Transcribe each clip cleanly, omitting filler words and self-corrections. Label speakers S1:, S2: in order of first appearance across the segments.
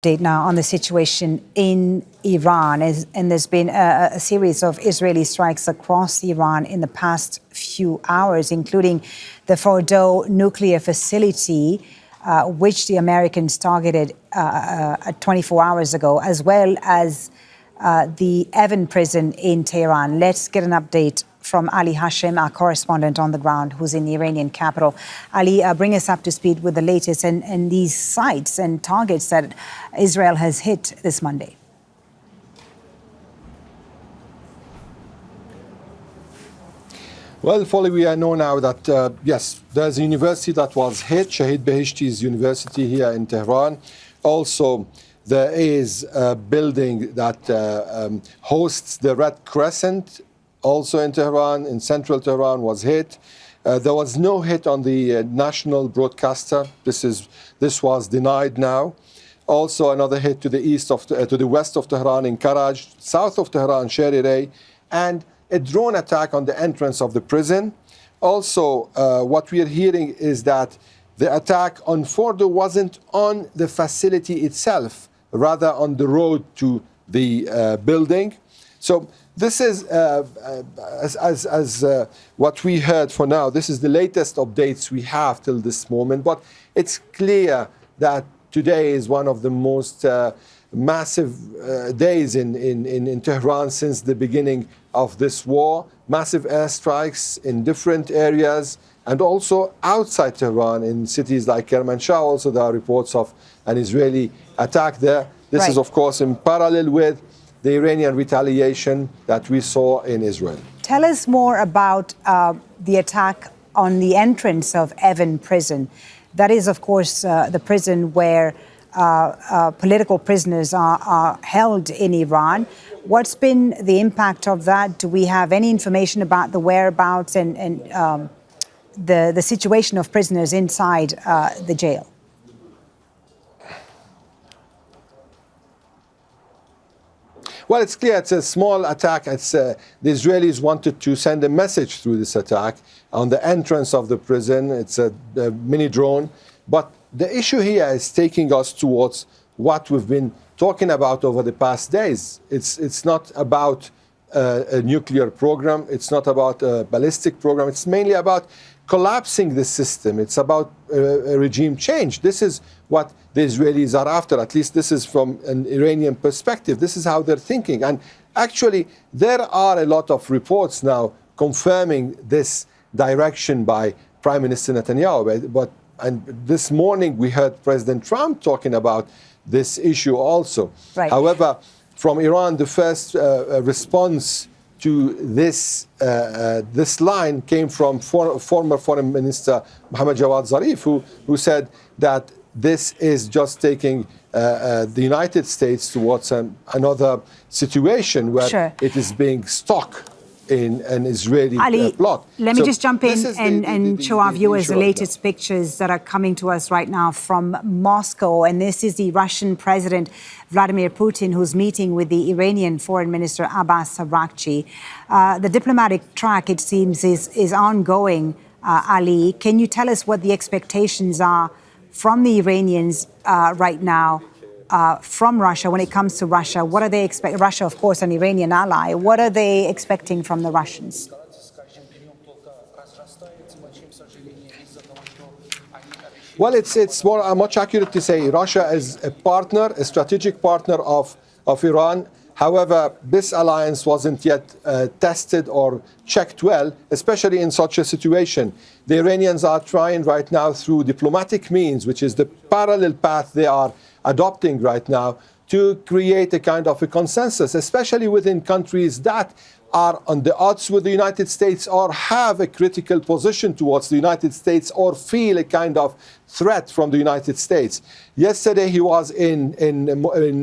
S1: Update now on the situation in Iran, and there's been a series of Israeli strikes across Iran in the past few hours, including the Fordow nuclear facility, which the Americans targeted 24 hours ago, as well as the Evin prison in Tehran. Let's get an update from Ali Hashem, our correspondent on the ground, who's in the Iranian capital. Ali, bring us up to speed with the latest and these sites and targets that Israel has hit this Monday.
S2: Well, Folly, we know now that, yes, there's a university that was hit, Shahid Beheshti University here in Tehran. Also, there is a building that hosts the Red Crescent, also in Tehran, in central Tehran, was hit. There was no hit on the national broadcaster. This was denied now. Also, another hit to the to the west of Tehran in Karaj, south of Tehran, Sharireh, and a drone attack on the entrance of the prison. Also, what we are hearing is that the attack on Fordow wasn't on the facility itself, rather on the road to the building. So this is, what we heard for now. This is the latest updates we have till this moment. But it's clear that today is one of the most massive days in Tehran since the beginning of this war. Massive airstrikes in different areas and also outside Tehran in cities like Kermanshah. Also, there are reports of an Israeli attack there. This is, of course, in parallel with the Iranian retaliation that we saw in Israel.
S1: Tell us more about the attack on the entrance of Evin prison. That is, of course, the prison where political prisoners are held in Iran. What's been the impact of that? Do we have any information about the whereabouts and the situation of prisoners inside the jail?
S2: Well, it's clear it's a small attack. The Israelis wanted to send a message through this attack on the entrance of the prison. It's a mini drone. But the issue here is taking us towards what we've been talking about over the past days. It's not about a nuclear program. It's not about a ballistic program. It's mainly about collapsing the system. It's about a regime change. This is what the Israelis are after. At least this is from an Iranian perspective. This is how they're thinking. And actually, there are a lot of reports now confirming this direction by Prime Minister Netanyahu. And this morning, we heard President Trump talking about this issue also.
S1: Right.
S2: However, from Iran, the first response to this line came from former Foreign Minister Mohammad Javad Zarif, who said that this is just taking the United States towards another situation where it is being stuck in an Israeli plot.
S1: Let me just jump in and show our viewers the latest pictures that are coming to us right now from Moscow. And this is the Russian President Vladimir Putin, who's meeting with the Iranian Foreign Minister Abbas Araghchi. The diplomatic track, it seems, is ongoing. Ali, can you tell us what the expectations are from the Iranians right now? From Russia, when it comes to Russia, what are they expecting? Russia, of course, an Iranian ally. What are they expecting from the Russians?
S2: Well, it's more much accurate to say Russia is a partner, a strategic partner of Iran. However, this alliance wasn't yet tested or checked well, especially in such a situation. The Iranians are trying right now through diplomatic means, which is the parallel path they are adopting right now, to create a kind of a consensus, especially within countries that are on the odds with the United States or have a critical position towards the United States or feel a kind of threat from the United States. Yesterday he was in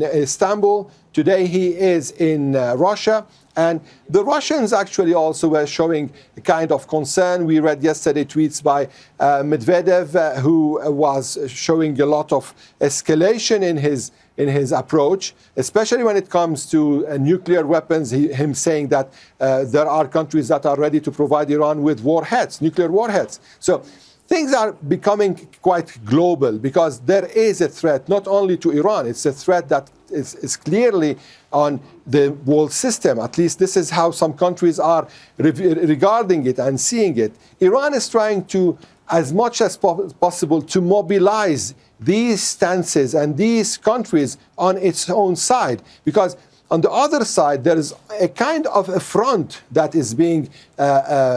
S2: Istanbul. Today he is in Russia. And the Russians actually also were showing a kind of concern. We read yesterday tweets by Medvedev, who was showing a lot of escalation in his approach, especially when it comes to nuclear weapons. Him saying that there are countries that are ready to provide Iran with warheads, nuclear warheads. So things are becoming quite global because there is a threat not only to Iran, it's a threat that is clearly on the world system. At least this is how some countries are regarding it and seeing it. Iran is trying to, as much as possible, to mobilize these stances and these countries on its own side, because on the other side there is a kind of a front that is being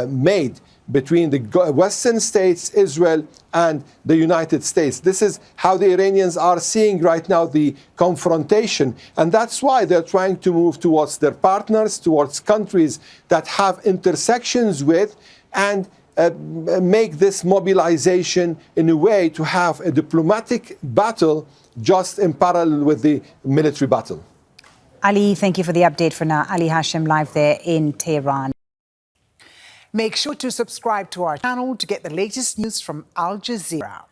S2: made between the Western states, Israel, and the United States. This is how the Iranians are seeing right now the confrontation. And that's why they're trying to move towards their partners, towards countries that have intersections with, and make this mobilization in a way to have a diplomatic battle just in parallel with the military battle.
S1: Ali, thank you for the update for now. Ali Hashim live there in Tehran.
S3: Make sure to subscribe to our channel to get the latest news from Al Jazeera.